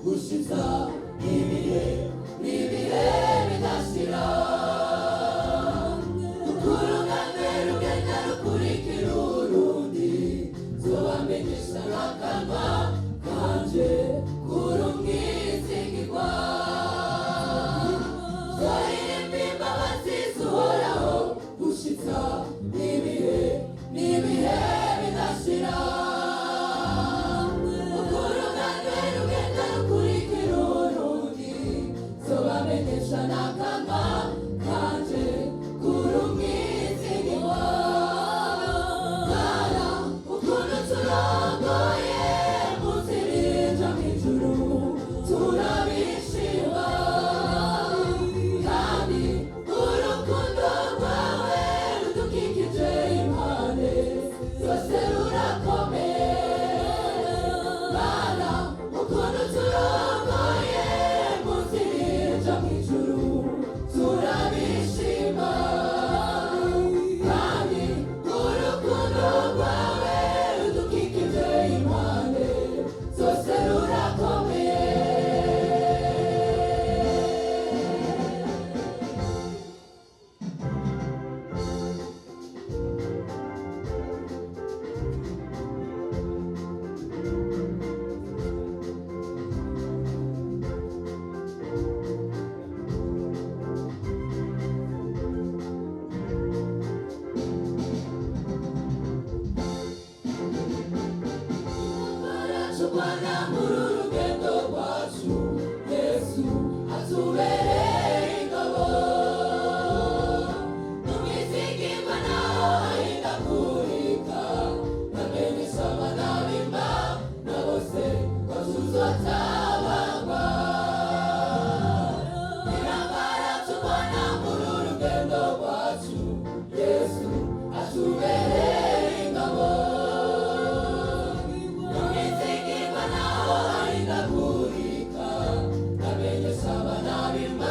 Gushitsa ibihe n'ibihe bidashira, ukurugane rugenda rukurikira urundi, nzobamenyesha n'akanwa kanje kuri umwizigirwa, nzoririmba imbabazi z'Uhoraho. Gushitsa ibihe n'ibihe bidashira, nzobamenyesha n'akanwa kanje kuri umwizigirwa. Mana, ukuntu turongoye mu nzira ija mw'ijuru, turabishima, kandi urukundo rwawe rudukikije impande zose rurakomeye. Mana, ukuntu turongoye mu nzira ija mw'ijuru, turabishima, kandi urukundo rwawe rudukikije impande zose rurakomeye. Baracurwana muri uru rugendo rwacu, Yesu atubereye ingabo, tumwizigirwa naho ahindagurika, namenyesha abana b'Imana bose ko tuzotabagwa. Baracurwana muri uru rugendo rwacu, Yesu atubereye ingabo, ahindagurika, namenyesha abana b'Imana